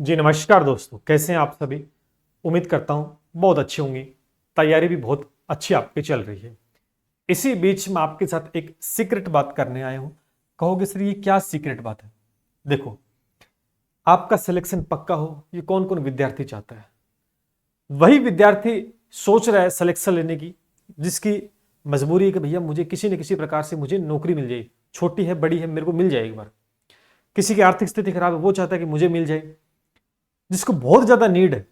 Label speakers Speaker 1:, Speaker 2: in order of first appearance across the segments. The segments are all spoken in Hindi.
Speaker 1: जी नमस्कार दोस्तों, कैसे हैं आप सभी। उम्मीद करता हूं बहुत अच्छी होंगी। तैयारी भी बहुत अच्छी आपकी चल रही है। इसी बीच मैं आपके साथ एक सीक्रेट बात करने आया हूं। कहोगे सर ये क्या सीक्रेट बात है। देखो, आपका सिलेक्शन पक्का हो ये कौन कौन विद्यार्थी चाहता है। वही विद्यार्थी सोच रहा है सिलेक्शन लेने की जिसकी मजबूरी है कि भैया मुझे किसी न किसी प्रकार से मुझे नौकरी मिल जाए, छोटी है बड़ी है मेरे को मिल जाए एक बार। किसी की आर्थिक स्थिति खराब है वो चाहता है कि मुझे मिल जाए। जिसको बहुत ज्यादा नीड है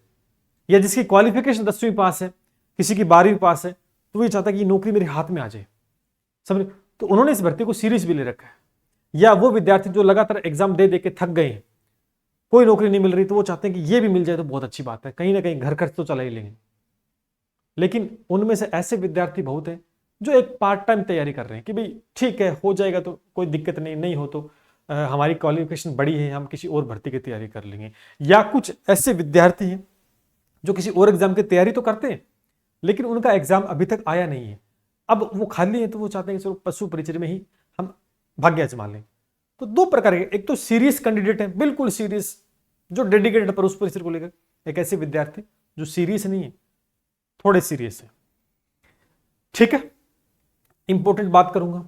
Speaker 1: या जिसकी क्वालिफिकेशन 10वीं पास है, किसी की 12वीं पास है, तो ये चाहता है कि नौकरी मेरे हाथ में आ जाए। समझ। तो उन्होंने इस भर्ती को सीरियस भी ले रखा है। या वो विद्यार्थी जो लगातार एग्जाम दे दे के थक गए हैं, कोई नौकरी नहीं मिल रही, तो वो चाहते हैं कि ये भी मिल जाए तो बहुत अच्छी बात है, कहीं ना कहीं घर खर्च तो चला ही लेंगे। लेकिन उनमें से ऐसे विद्यार्थी बहुत हैं जो एक पार्ट टाइम तैयारी कर रहे हैं कि भाई ठीक है हो जाएगा तो कोई दिक्कत नहीं, नहीं हो तो हमारी क्वालिफिकेशन बड़ी है, हम किसी और भर्ती की तैयारी कर लेंगे। या कुछ ऐसे विद्यार्थी हैं जो किसी और एग्जाम की तैयारी तो करते हैं लेकिन उनका एग्जाम अभी तक आया नहीं है। अब वो खाली है तो वो चाहते हैं कि चलो पशु परिचय में ही हम भाग्य आजमा लें। तो दो प्रकार के, एक तो सीरियस कैंडिडेट है, बिल्कुल सीरियस, जो डेडिकेटेड पर उस परिचय को लेकर। एक ऐसे विद्यार्थी जो सीरियस नहीं है, थोड़े सीरियस है। ठीक है, इंपॉर्टेंट बात करूंगा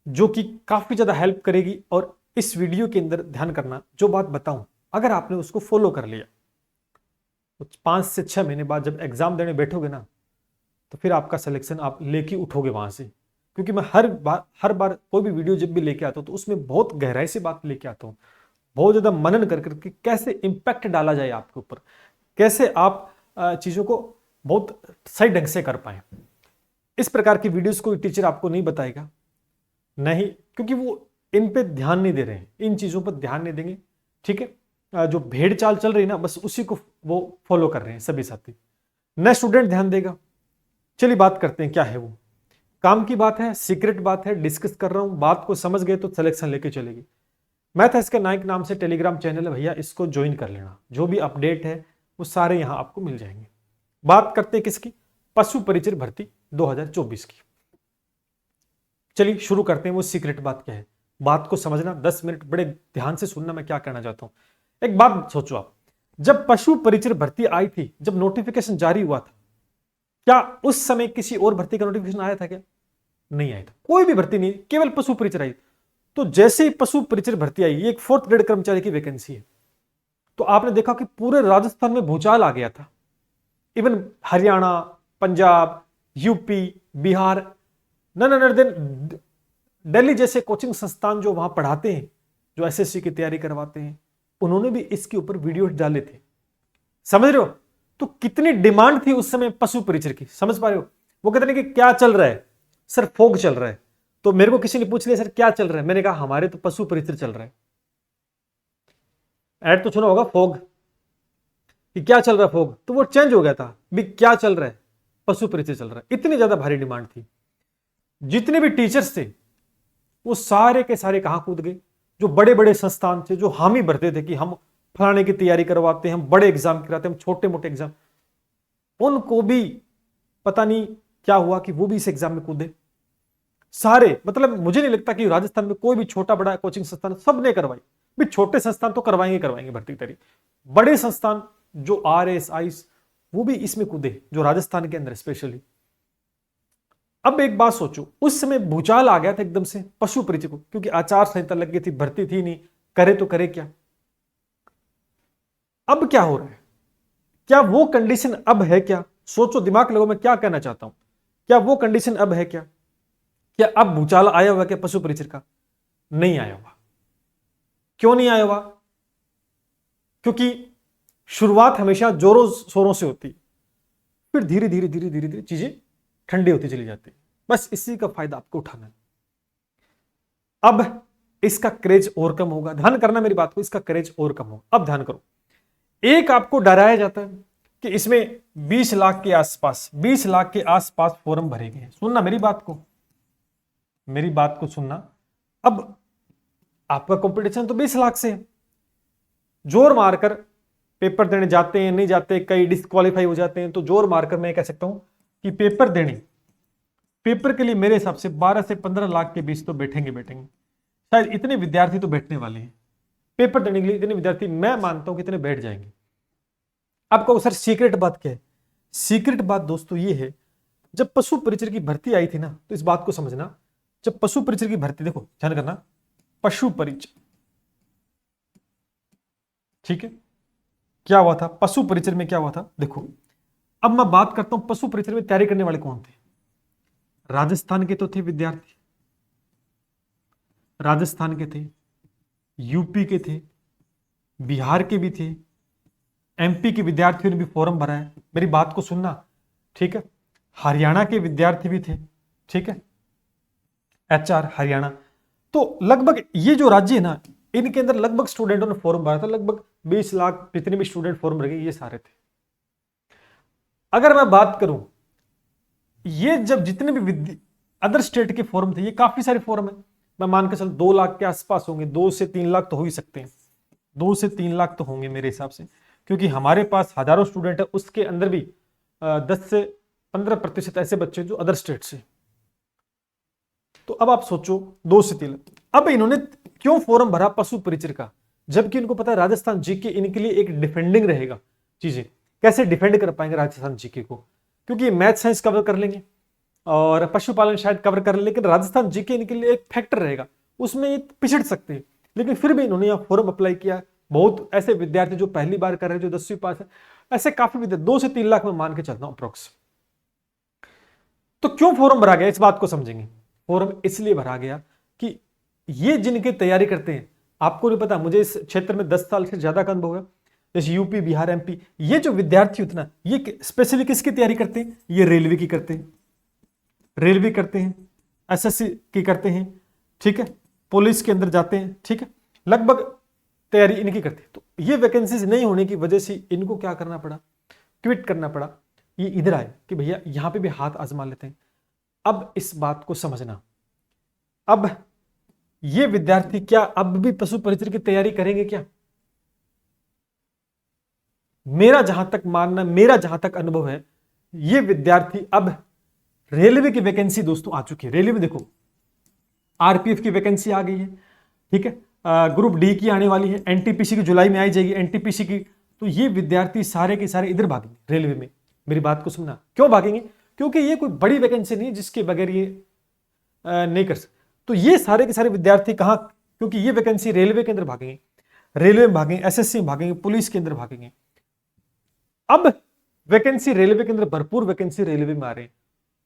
Speaker 1: जो कि काफी ज्यादा हेल्प करेगी। और इस वीडियो के अंदर ध्यान करना, जो बात बताऊं अगर आपने उसको फॉलो कर लिया तो 5 से 6 महीने बाद जब एग्जाम देने बैठोगे ना, तो फिर आपका सिलेक्शन आप लेके उठोगे वहां से। क्योंकि मैं हर बार कोई भी वीडियो जब भी लेके आता हूं तो उसमें बहुत गहराई से बात लेके आता हूं, बहुत ज्यादा मनन कर करके कैसे इंपैक्ट डाला जाए आपके ऊपर, कैसे आप चीजों को बहुत सही ढंग से कर पाए। इस प्रकार की वीडियोस कोई टीचर आपको नहीं बताएगा, नहीं, क्योंकि वो इन पे ध्यान नहीं दे रहे हैं, इन चीजों पर ध्यान नहीं देंगे। ठीक है, जो भेड़ चाल चल रही है ना, बस उसी को वो फॉलो कर रहे हैं सभी साथी। न स्टूडेंट ध्यान देगा। चलिए बात करते हैं क्या है वो। काम की बात है, सीक्रेट बात है, डिस्कस कर रहा हूं, बात को समझ गए तो सिलेक्शन लेके चलेगी। मैथ इसके नाइक नाम से टेलीग्राम चैनल है भैया, इसको ज्वाइन कर लेना। जो भी अपडेट है वो सारे यहां आपको मिल जाएंगे। बात करते हैं किसकी, पशु परिचय भर्ती 2024 की। चलिए शुरू करते हैं। वो सीक्रेट बात क्या है, बात को समझना, 10 मिनट बड़े ध्यान से सुनना मैं क्या कहना चाहता हूं। एक बात सोचो आप, जब पशु परिचय भर्ती आई थी, जब नोटिफिकेशन जारी हुआ था, क्या उस समय किसी और भर्ती का नोटिफिकेशन आया था क्या? नहीं आया था, कोई भी भर्ती नहीं, केवल पशु परिचय आई। तो जैसे ही पशु परिचय भर्ती आई, ये एक 4th ग्रेड कर्मचारी की वैकेंसी है, तो आपने देखा कि पूरे राजस्थान में भूचाल आ गया था। Even Haryana, Punjab, UP, Bihar, none then Delhi जैसे कोचिंग संस्थान जो वहां पढ़ाते हैं, जो एसएससी की तैयारी करवाते हैं, उन्होंने भी इसके ऊपर वीडियो डाले थे। समझ रहे हो? तो कितनी डिमांड थी उस समय पशु परिचय की, समझ पा रहे हो? वो कहते हैं कि क्या चल रहा है सर, फोग चल रहा है। तो मेरे को किसी ने पूछ लिया सर क्या चल रहा है, मैंने कहा हमारे तो पशु परिचय चल रहा है। ऐड तो सुना होगा फोग, कि क्या चल रहा है फोग, तो वो चेंज हो गया था भी क्या चल रहा है, पशु परिचय चल रहा है। इतनी ज्यादा भारी डिमांड थी। जितने भी टीचर्स थे वो सारे के सारे कहां कूद गए, जो बड़े बड़े संस्थान थे, जो हामी भरते थे कि हम फलाने की तैयारी करवाते हैं, हम बड़े एग्जाम कराते हैं, हम छोटे मोटे एग्जाम, उनको भी पता नहीं क्या हुआ कि वो भी इस एग्जाम में कूदे। सारे, मतलब मुझे नहीं लगता कि राजस्थान में कोई भी छोटा बड़ा कोचिंग संस्थान सबने करवाई। भी छोटे संस्थान तो करवाएंगे करवाएंगे भर्ती की तैयारी, बड़े संस्थान जो आरएस आईस वो भी इसमें कूदे, जो राजस्थान के अंदर स्पेशली। अब एक बात सोचो, उस समय भूचाल आ गया था एकदम से पशु परिचय को, क्योंकि आचार संहिता लग गई थी, भर्ती थी नहीं, करे तो करे क्या। अब क्या हो रहा है, क्या वो कंडीशन अब है क्या? सोचो, दिमाग लगाओ, मैं क्या कहना चाहता हूं। क्या वो कंडीशन अब है क्या? क्या अब भूचाल आया हुआ क्या पशु परिचय का? नहीं आया हुआ। क्यों नहीं आया हुआ? क्योंकि शुरुआत हमेशा जोरों शोरों से होती है, फिर धीरे धीरे धीरे धीरे धीरे चीजें ठंडी होती चली जाती है। बस इसी का फायदा आपको उठाना है। अब इसका क्रेज और कम होगा, ध्यान करना मेरी बात को, इसका क्रेज और कम होगा। अब ध्यान करो, एक आपको डराया जाता है कि इसमें 20 लाख के आसपास, 20 लाख के आसपास फॉर्म भरे गए। सुनना मेरी बात को, मेरी बात को सुनना। अब आपका कंपटीशन तो 20 लाख से है। जोर मारकर पेपर देने जाते हैं, नहीं जाते, कई डिस्क्वालीफाई हो जाते हैं, तो जोर मारकर मैं कह सकता हूं कि पेपर देने, पेपर के लिए मेरे हिसाब से 12 से 15 लाख के बीच तो बैठेंगे बैठेंगे। शायद इतने विद्यार्थी तो बैठने वाले हैं। पेपर देने के लिए इतने विद्यार्थी मैं मानता हूं कितने बैठ जाएंगे। अब कहो सर सीक्रेट बात क्या है? सीक्रेट बात दोस्तों ये है, जब पशु परिचर की भर्ती आई थी ना, तो इस बात को समझना, जब पशु परिचर की भर्ती, देखो ध्यान करना, पशु परिचर, ठीक है, क्या हुआ था पशु परिचर में, क्या हुआ था देखो। अब मैं बात करता हूं पशु परिचर में तैयारी करने वाले कौन थे। राजस्थान के तो थे विद्यार्थी, राजस्थान के थे, यूपी के थे, बिहार के भी थे, एमपी के विद्यार्थियों ने भी फॉर्म भरा है, मेरी बात को सुनना, ठीक है। हरियाणा के विद्यार्थी भी थे, ठीक है, एचआर हरियाणा। तो लगभग ये जो राज्य है ना, इनके अंदर लगभग स्टूडेंटों ने फॉर्म भरा था, लगभग 20 लाख जितने भी स्टूडेंट फॉर्म भर गए, ये सारे थे। अगर मैं बात करूं, ये जब जितने भी अदर स्टेट के फॉर्म थे, ये काफी सारे फॉर्म है, मैं मान के चल 2 लाख के आसपास होंगे, 2 से 3 लाख तो हो ही सकते हैं, 2 से 3 लाख तो होंगे मेरे हिसाब से, क्योंकि हमारे पास हजारों स्टूडेंट है, उसके अंदर भी 10 से 15% ऐसे बच्चे जो अदर स्टेट से। तो अब आप सोचो 2 से 3 लाख। अब इन्होंने क्यों फॉर्म भरा पशु परिचर का, जबकि इनको पता है राजस्थान जीके इनके लिए एक डिफेंडिंग रहेगा। चीजें कैसे डिफेंड कर पाएंगे राजस्थान जीके को, क्योंकि मैथ साइंस कवर कर लेंगे और पशुपालन शायद कवर कर लेंगे, लेकिन राजस्थान जीके इनके लिए एक फैक्टर रहेगा, उसमें ये पिछड़ सकते हैं। लेकिन फिर भी इन्होंने यहाँ फॉर्म अप्लाई किया। बहुत ऐसे विद्यार्थी जो पहली बार कर रहे हैं, जो 10वीं पास है, ऐसे काफी विद्यार्थी, 2 से 3 लाख में मान के चलता हूं अप्रोक्स। तो क्यों फॉर्म भरा गया, इस बात को समझेंगे। फॉर्म इसलिए भरा गया कि ये जिनकी तैयारी करते हैं, आपको नहीं पता, मुझे इस क्षेत्र में 10 साल से ज्यादा का अनुभव है, जैसे यूपी बिहार एमपी, ये जो विद्यार्थी उतना, ये स्पेशली किसकी तैयारी करते हैं, ये रेलवे की करते हैं, रेलवे करते हैं, एसएससी की करते हैं, ठीक है, पुलिस के अंदर जाते हैं, ठीक है, लगभग तैयारी इनकी करते हैं। तो ये वैकेंसीज नहीं होने की वजह से इनको क्या करना पड़ा, क्विट करना पड़ा। ये इधर आए कि भैया यहां पे भी हाथ आजमा लेते हैं। अब इस बात को समझना, अब ये विद्यार्थी क्या अब भी पशु परिचर की तैयारी करेंगे क्या? मेरा जहां तक मानना, मेरा जहां तक अनुभव है, ये विद्यार्थी अब रेलवे की वैकेंसी दोस्तों आ चुकी है। रेलवे देखो, आरपीएफ की वैकेंसी आ गई है, ठीक है, ग्रुप डी की आने वाली है, एनटीपीसी की जुलाई में आई जाएगी, एनटीपीसी की। तो ये विद्यार्थी सारे के सारे इधर भागेंगे रेलवे में। मेरी बात को सुनना, क्यों भागेंगे? क्योंकि ये कोई बड़ी वैकेंसी नहीं है जिसके बगैर ये नहीं कर सकते। तो ये सारे के सारे विद्यार्थी कहां, क्योंकि ये वैकेंसी रेलवे के अंदर भागेंगे, रेलवे में भागेंगे, एसएससी में भागेंगे, पुलिस के अंदर भागेंगे। अब वैकेंसी रेलवे के अंदर भरपूर वैकेंसी रेलवे में आ रहे हैं,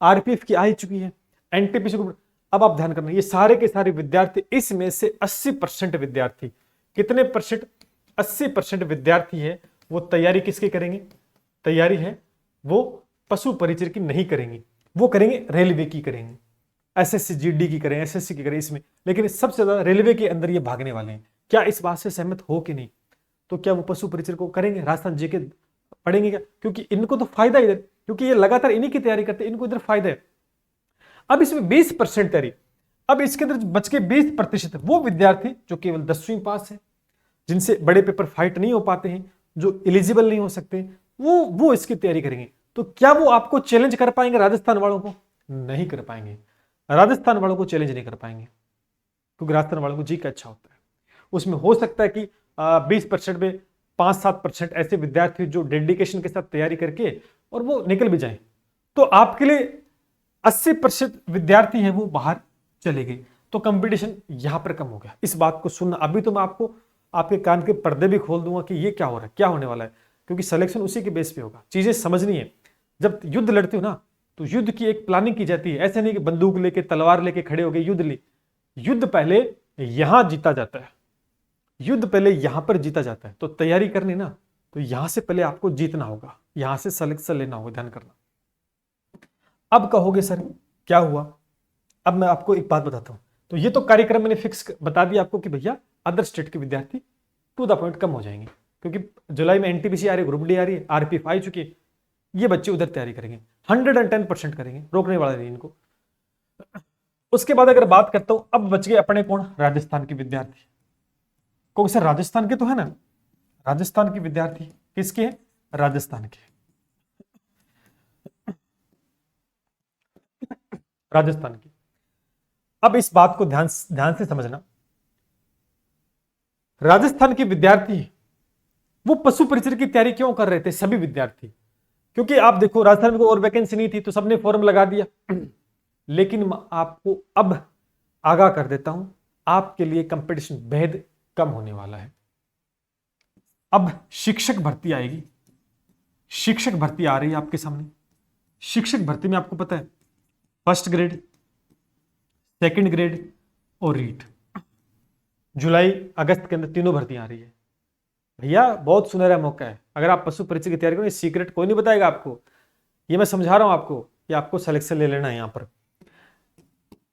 Speaker 1: आरपीएफ की आ ही चुकी है, एनटीपीसी को। अब आप ध्यान करना, ये सारे के सारे विद्यार्थी, इसमें से 80% विद्यार्थी, कितने परसेंट, 80% विद्यार्थी है वो तैयारी किसकी करेंगे, तैयारी है वो पशु परिचर की नहीं करेंगे, वो करेंगे रेलवे की करेंगे, एसएससी जीडी की करें, एसएससी की करें इसमें। लेकिन सबसे ज्यादा रेलवे के अंदर ये भागने वाले हैं। क्या इस बात से सहमत हो कि नहीं? तो क्या वो पशु परिचर को करेंगे, राजस्थान जीके पढ़ेंगे क्या? क्योंकि इनको तो फायदा इधर, क्योंकि ये लगातार इन्हीं की तैयारी करते हैं, इनको इधर फायदा है। अब इसमें 20% तैयारी, अब इसके अंदर बच के 20% वो विद्यार्थी जो केवल 10वीं पास है, जिनसे बड़े पेपर फाइट नहीं हो पाते हैं, जो एलिजिबल नहीं हो सकते, वो इसकी तैयारी करेंगे। तो क्या वो आपको चैलेंज कर पाएंगे राजस्थान वालों को? नहीं कर पाएंगे, राजस्थान वालों को चैलेंज नहीं कर पाएंगे, क्योंकि राजस्थान वालों को जी का अच्छा होता है। उसमें हो सकता है कि 20% में 5-7% ऐसे विद्यार्थी जो डेडिकेशन के साथ तैयारी करके और वो निकल भी जाए, तो आपके लिए 80% विद्यार्थी हैं वो बाहर चले गए, तो कंपटीशन यहां पर कम हो गया। इस बात को सुनना, अभी तो मैं आपको आपके कान के पर्दे भी खोल दूंगा कि ये क्या हो रहा है, क्या होने वाला है, क्योंकि सिलेक्शन उसी के बेस पे होगा। चीजें समझनी है, जब युद्ध लड़ते हो ना, तो युद्ध की एक प्लानिंग की जाती है। ऐसे नहीं कि बंदूक लेके तलवार लेके खड़े हो गए युद्ध ली, युद्ध पहले यहां जीता जाता है, युद्ध पहले यहां पर जीता जाता है। तो तैयारी करनी ना, तो यहां से पहले आपको जीतना होगा, यहां से सिलेक्शन लेना होगा, ध्यान करना। अब कहोगे सर क्या हुआ, अब मैं आपको एक बात बताता हूं। तो ये तो कार्यक्रम मैंने फिक्स बता दिया आपको कि भैया अदर स्टेट के विद्यार्थी टू द पॉइंट कम हो जाएंगे, क्योंकि जुलाई में एनटीपीसी आ रही है, ग्रुप डी आ रही है, आरपीएफ आ चुकी है, ये बच्चे उधर तैयारी करेंगे, 110% करेंगे, रोकने वाला नहीं इनको। उसके बाद अगर बात करता हूं, अब बच गए अपने कौन, राजस्थान के विद्यार्थी। क्योंकि सर राजस्थान के तो है ना, राजस्थान के विद्यार्थी किसके हैं, राजस्थान के, राजस्थान की। अब इस बात को ध्यान ध्यान से समझना, राजस्थान के विद्यार्थी वो पशु परिचर की तैयारी क्यों कर रहे थे, सभी विद्यार्थी? क्योंकि आप देखो राजस्थान में कोई और वैकेंसी नहीं थी तो सबने फॉर्म लगा दिया। लेकिन मैं आपको अब आगाह कर देता हूं, आपके लिए कंपटीशन बेहद कम होने वाला है। अब शिक्षक भर्ती आएगी, शिक्षक भर्ती आ रही है आपके सामने। शिक्षक भर्ती में आपको पता है फर्स्ट ग्रेड, सेकंड ग्रेड और रीट, जुलाई अगस्त के अंदर तीनों भर्तियां आ रही है। भैया बहुत सुनहरा मौका है, अगर आप पशु परीक्षा की तैयारी करो, सीक्रेट कोई नहीं बताएगा आपको, ये मैं समझा रहा हूं आपको कि आपको सिलेक्शन ले लेना है यहां पर।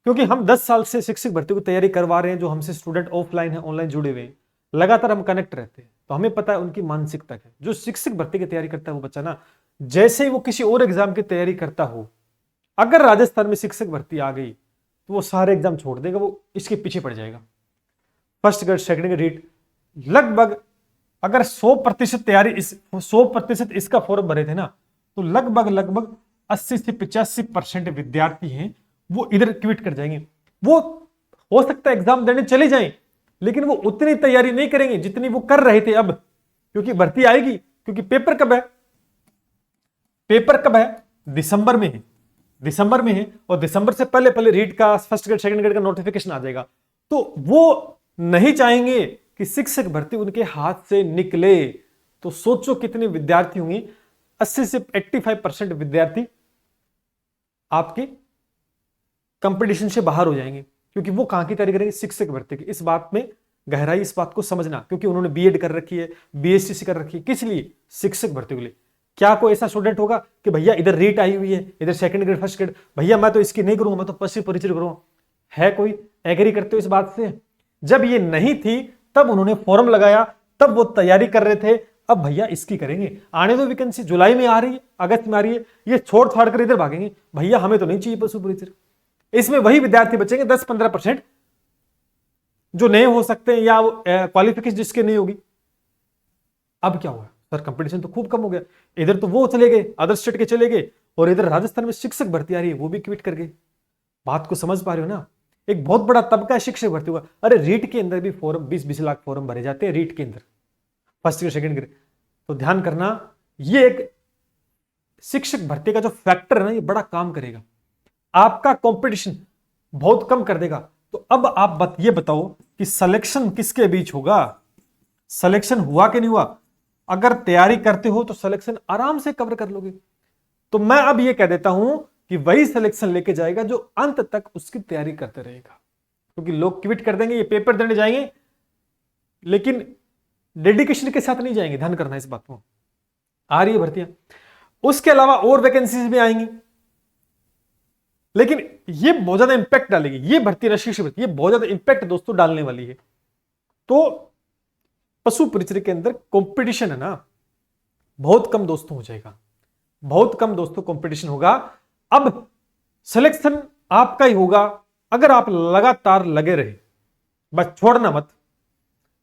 Speaker 1: क्योंकि हम 10 साल से शिक्षक भर्ती की तैयारी करवा रहे हैं, जो हमसे स्टूडेंट ऑफलाइन है ऑनलाइन जुड़े हुए हैं, लगातार हम कनेक्ट रहते हैं, तो हमें पता है उनकी मानसिकता है। जो शिक्षक भर्ती की तैयारी करता है वो बच्चा ना, जैसे ही वो किसी और एग्जाम की तैयारी करता हो, अगर राजस्थान में शिक्षक भर्ती आ गई तो वो सारे एग्जाम छोड़ देगा, वो इसके पीछे पड़ जाएगा। First grade, second grade, REET, लगभग अगर 100% तैयारी, 100% इसका फॉर्म भरे थे ना, तो लगभग 80 से 85% विद्यार्थी हैं वो इधर क्विट कर जाएंगे। वो हो सकता है एग्जाम देने चले जाएं, लेकिन वो उतनी तैयारी नहीं करेंगे जितनी वो कर रहे थे अब, क्योंकि भर्ती आएगी। क्योंकि पेपर कब है? पेपर कब है? दिसंबर में है, दिसंबर में है, और दिसंबर से पहले पहले रीट का, फर्स्ट ग्रेड, सेकंड ग्रेड का नोटिफिकेशन आ जाएगा। तो वो नहीं चाहेंगे कि शिक्षक भर्ती उनके हाथ से निकले। तो सोचो कितने विद्यार्थी होंगे, 80 से 85% विद्यार्थी आपके कंपटीशन से बाहर हो जाएंगे, क्योंकि वो कहां की तैयारी करेंगे? शिक्षक भर्ती की। इस बात में गहराई, इस बात को समझना, क्योंकि उन्होंने बीएड कर रखी है, बीएसटीसी कर रखी है, किस लिए? शिक्षक भर्ती के लिए। क्या कोई ऐसा स्टूडेंट होगा कि भैया इधर रीट आई हुई है, इधर सेकंड ग्रेड, फर्स्ट ग्रेड, भैया मैं तो इसकी नहीं करूंगा, मैं तो पशु परिचय करूंगा? है कोई? एग्री करते हो इस बात से? जब ये नहीं थी तब उन्होंने फॉर्म लगाया, तब वो तैयारी कर रहे थे। अब भैया इसकी करेंगे, आने दो वैकेंसी, जुलाई में आ रही है, अगस्त में आ रही है, ये छोड़ छाड़ कर इधर भागेंगे, भैया हमें तो नहीं चाहिए पशु परिचय। इसमें वही विद्यार्थी बचेंगे 10-15% जो नए हो सकते हैं, या क्वालिफिकेशन जिसके नहीं होगी। अब क्या हुआ सर? कंपटीशन तो खूब कम हो गया, इधर तो वो चले गए, अदर स्टेट के चले गए, और इधर राजस्थान में शिक्षक भर्ती आ रही है, वो भी क्विट कर गए। बात को समझ पा रहे हो ना? एक बहुत बड़ा तबका शिक्षक भर्ती हुआ। अरे रीट के अंदर भी फॉर्म 20-20 लाख फॉर्म भरे जाते हैं रीट के अंदर, फर्स्ट ग्रेड, सेकंड ग्रेड। तो ध्यान करना, ये एक शिक्षक भर्ती का जो फैक्टर है ना, ये बड़ा काम करेगा, आपका कंपटीशन बहुत कम कर देगा। तो अब आप ये बताओ कि सिलेक्शन किसके बीच होगा? सिलेक्शन हुआ कि नहीं हुआ? अगर तैयारी करते हो तो सिलेक्शन आराम से कवर कर लोगे। तो मैं अब ये कह देता हूं कि वही सिलेक्शन लेके जाएगा जो अंत तक उसकी तैयारी करते रहेगा। क्योंकि लोग क्विट कर देंगे, ये पेपर देने जाएंगे लेकिन डेडिकेशन के साथ नहीं जाएंगे। ध्यान करना इस बात को। आ रही है भर्तियां, उसके अलावा और वैकेंसीज भी आएंगी, लेकिन ये बहुत ज्यादा इंपैक्ट डालेगी। ये भर्ती राष्ट्रीय भर्ती, ये बहुत ज्यादा इंपैक्ट दोस्तों डालने वाली है। तो पशु परिचय के अंदर कंपटीशन है ना, बहुत कम दोस्तों हो जाएगा, बहुत कम दोस्तों कंपटीशन होगा। अब सिलेक्शन आपका ही होगा अगर आप लगातार लगे रहे, बस छोड़ना मत,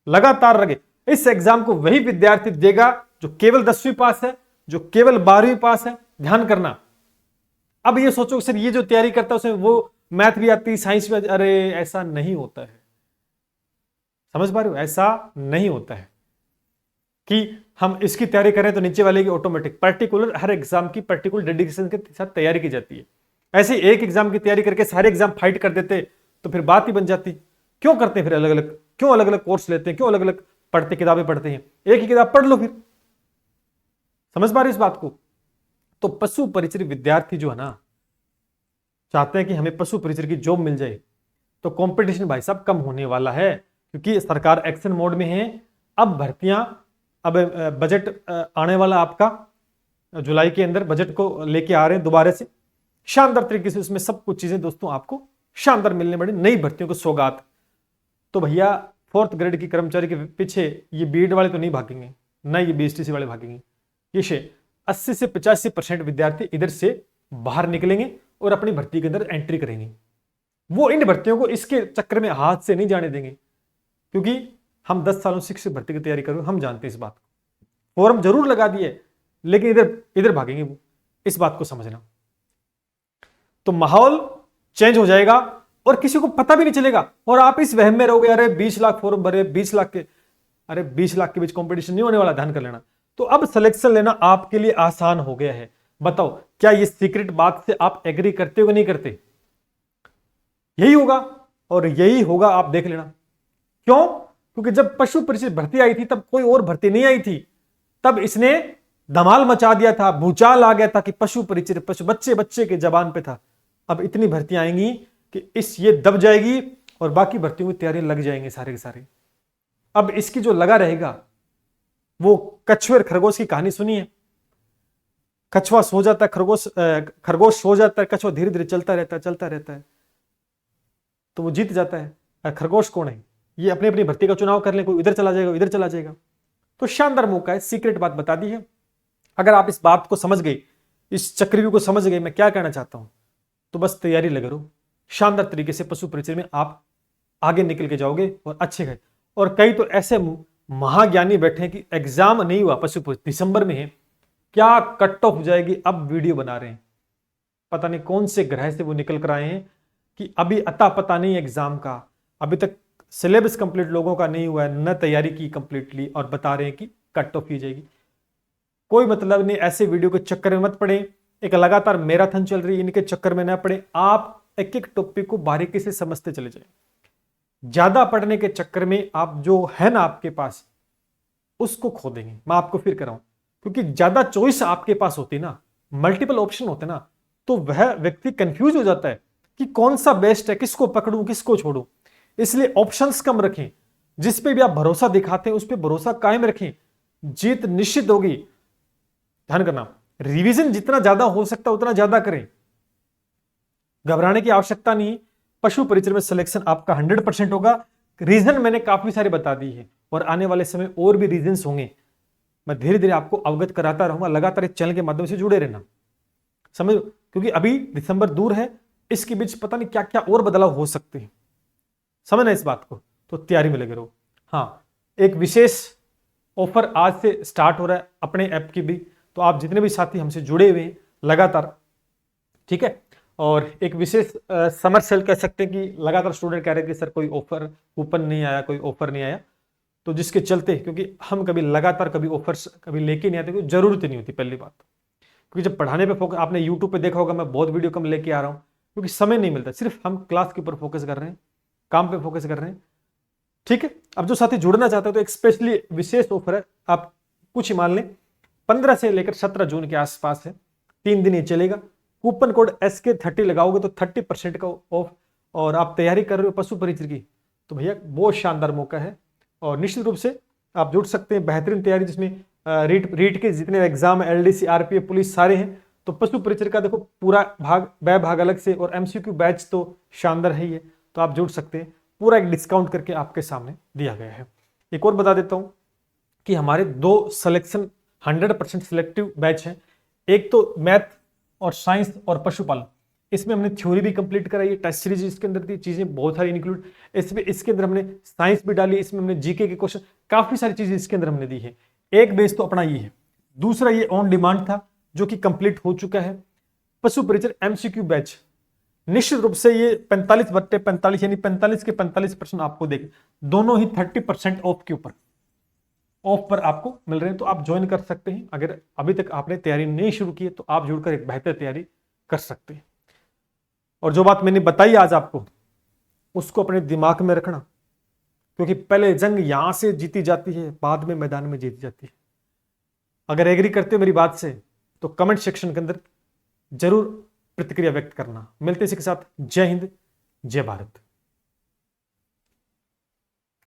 Speaker 1: लगातार लगे। इस एग्जाम को वही विद्यार्थी देगा जो केवल 10वीं पास है, जो केवल 12वीं पास है। ध्यान करना। अब ये सोचो सर ये जो तैयारी करता है उसमें वो मैथ भी आती है, साइंस भी आती है, अरे ऐसा नहीं होता है। समझ पा रहे हो? ऐसा नहीं होता है कि हम इसकी तैयारी करें तो नीचे वाले की ऑटोमेटिक। पर्टिकुलर हर एग्जाम की पर्टिकुलर डेडिकेशन के साथ तैयारी की जाती है। ऐसे एक एग्जाम की तैयारी करके सारे एग्जाम फाइट कर देते तो फिर बात ही बन जाती। क्यों करते हैं फिर अलग अलग? क्यों अलग अलग कोर्स लेते हैं? क्यों अलग अलग पढ़ते, किताबें पढ़ते हैं? एक ही किताब पढ़ लो फिर। समझ पा रहे इस बात को? तो पशु परिचय विद्यार्थी जो है ना, चाहते हैं कि हमें पशु परिचय की जॉब मिल जाए, तो कंपटीशन भाई साहब कम होने वाला है, क्योंकि सरकार एक्शन मोड में है। अब भर्तियां, अब बजट आने वाला आपका जुलाई के अंदर, बजट को लेके आ रहे हैं दोबारा से शानदार तरीके से। उसमें सब कुछ चीजें दोस्तों आपको शानदार मिलने वाली, नई भर्तियों को सौगात। तो भैया 4th ग्रेड की कर्मचारी के पीछे ये बीएड वाले तो नहीं भागेंगे, ना ये बीएसटीसी वाले भागेंगे। ये 80 से 85% विद्यार्थी इधर से बाहर निकलेंगे और अपनी भर्ती के अंदर एंट्री करेंगे। वो इन भर्तियों को इसके चक्कर में हाथ से नहीं जाने देंगे, क्योंकि हम 10 सालों से शिक्षक भर्ती की तैयारी करो, हम जानते हैं इस बात को। फॉर्म जरूर लगा दिए लेकिन इधर इधर भागेंगे वो, इस बात को समझना। तो माहौल चेंज हो जाएगा और किसी को पता भी नहीं चलेगा, और आप इस वहम में रहोगे अरे 20 लाख फॉर्म भरे, 20 लाख के। अरे 20 लाख के बीच कंपटीशन नहीं होने वाला, ध्यान कर लेना। तो अब सिलेक्शन लेना आपके लिए आसान हो गया है। बताओ क्या ये सीक्रेट बात से आप एग्री करते हो कि नहीं करते? यही होगा और यही होगा, आप देख लेना। क्यों? क्योंकि जब पशु परिचित भर्ती आई थी तब कोई और भर्ती नहीं आई थी, तब इसने धमाल मचा दिया था, भूचाल आ गया था कि पशु परिचित, पशु बच्चे बच्चे के जबान पे था। अब इतनी भर्तियां आएंगी कि ये दब जाएगी और बाकी भर्तियों की तैयारी लग जाएंगे सारे के सारे। अब इसकी जो लगा रहेगा, वो कछुए और खरगोश की कहानी सुनी है। कछुआ सो जाता है, खरगोश सो जाता है, कछुआ धीरे धीरे चलता रहता है तो वो जीत जाता है। खरगोश कौन है? ये अपनी अपनी भर्ती का चुनाव कर ले, कोई इधर चला जाएगा, इधर चला जाएगा। तो शानदार मौका है, सीक्रेट बात बता दी है। अगर आप इस बात को समझ गए, इस चक्रव्यूह को समझ गए मैं क्या कहना चाहता हूं, तो बस तैयारी लगे रहो। शानदार तरीके से पशु परिचय में आप आगे निकल के जाओगे और अच्छे गए। और कई तो ऐसे महाज्ञानी बैठे हैं कि एग्जाम नहीं हुआ पशु परिचय, दिसंबर में है, क्या कट ऑफ हो जाएगी, अब वीडियो बना रहे हैं। पता नहीं कौन से ग्रह से वो निकल कर आए हैं कि अभी अता पता नहीं एग्जाम का, अभी तक सिलेबस कंप्लीट लोगों का नहीं हुआ है, न तैयारी की कंप्लीटली, और बता रहे हैं कि कट ऑफ की जाएगी। कोई मतलब नहीं, ऐसे वीडियो के चक्कर में मत पड़े। एक लगातार मैराथन चल रही है, इनके चक्कर में ना पड़े। आप एक एक टॉपिक को बारीकी से समझते चले जाए। ज्यादा पढ़ने के चक्कर में आप जो है ना आपके पास, उसको खो देंगे। मैं आपको फिर कराऊं, क्योंकि ज्यादा चॉइस आपके पास होती ना, मल्टीपल ऑप्शन होते ना, तो वह व्यक्ति कंफ्यूज हो जाता है कि कौन सा बेस्ट है, किसको पकड़ूं किसको छोड़ूं। इसलिए ऑप्शंस कम रखें, जिस पे भी आप भरोसा दिखाते हैं उस पे भरोसा कायम रखें, जीत निश्चित होगी। ध्यान करना, रिवीजन जितना ज्यादा हो सकता है उतना ज्यादा करें, घबराने की आवश्यकता नहीं। पशु परिचय में सिलेक्शन आपका 100% होगा। रीजन मैंने काफी सारे बता दी है और आने वाले समय और भी रीजंस होंगे। मैं धीरे धीरे आपको अवगत कराता रहूंगा, लगातार इस चैनल के माध्यम से जुड़े रहना, समझ, क्योंकि अभी दिसंबर दूर है, इसके बीच पता नहीं क्या क्या और बदलाव हो सकते हैं, समझना इस बात को। तो तैयारी में लगे रहो। हाँ, एक विशेष ऑफर आज से स्टार्ट हो रहा है अपने ऐप की भी, तो आप जितने भी साथी हमसे जुड़े हुए हैं लगातार, ठीक है, और एक विशेष समर सेल कह सकते हैं कि लगातार स्टूडेंट कह रहे हैं कि सर कोई ऑफर कूपन नहीं आया, कोई ऑफर नहीं आया, तो जिसके चलते, क्योंकि हम कभी लगातार कभी ऑफर्स कभी लेके नहीं आते, क्योंकि जरूरत नहीं होती पहली बात। क्योंकि जब पढ़ाने पे फोकस, आपने यूट्यूब पे देखा होगा मैं बहुत वीडियो कम लेके आ रहा हूँ, क्योंकि समय नहीं मिलता, सिर्फ हम क्लास के ऊपर फोकस कर रहे हैं, काम पे फोकस कर रहे हैं, ठीक है। अब जो साथी जुड़ना चाहते हो तो एक स्पेशली विशेष ऑफर है, आप कुछ ही मान लें 15 से लेकर 17 जून के आसपास है, 3 दिन ये चलेगा। कूपन कोड SK30 लगाओगे तो 30% का ऑफ, और आप तैयारी कर रहे हो पशु परिचय की, तो भैया बहुत शानदार मौका है। और निश्चित रूप से आप जुड़ सकते हैं, बेहतरीन तैयारी जिसमें रीट के जितने एग्जाम LDC RPF पुलिस सारे हैं, तो पशु परिचय का देखो पूरा भाग, वह भाग अलग से, और MCQ बैच तो शानदार है ही है, तो आप जुड़ सकते हैं। पूरा एक डिस्काउंट करके आपके सामने दिया गया है। एक और बता देता हूं कि हमारे 2 सिलेक्शन 100% सिलेक्टिव बैच हैं। एक तो मैथ और साइंस और पशुपालन, इसमें हमने थ्योरी भी कंप्लीट कराई है, टेस्ट सीरीज इसके अंदर थी, चीजें बहुत सारी इंक्लूड, इसके अंदर हमने साइंस भी डाली, इसमें हमने जीके के क्वेश्चन, काफी सारी चीजें इसके अंदर हमने दी है। एक बेस तो अपना ये है, दूसरा ये ऑन डिमांड था जो कि कंप्लीट हो चुका है, पशु परिचय MCQ बैच। निश्चित रूप से ये 45/45 यानी 45 के 45% आपको देंगे, दोनों ही 30% ऑफ के ऊपर, ऑफ पर आपको मिल रहे हैं, तो आप ज्वाइन कर सकते हैं। अगर अभी तक आपने तैयारी नहीं शुरू की है तो आप जुड़कर एक बेहतर तैयारी कर सकते हैं। और जो बात मैंने बताई आज आपको, उसको अपने दिमाग में रखना, क्योंकि पहले जंग यहां से जीती जाती है, बाद में मैदान में जीती जाती है। अगर एग्री करते हो मेरी बात से तो कमेंट सेक्शन के अंदर जरूर प्रतिक्रिया व्यक्त करना। मिलते इसी के साथ, जय हिंद, जय भारत।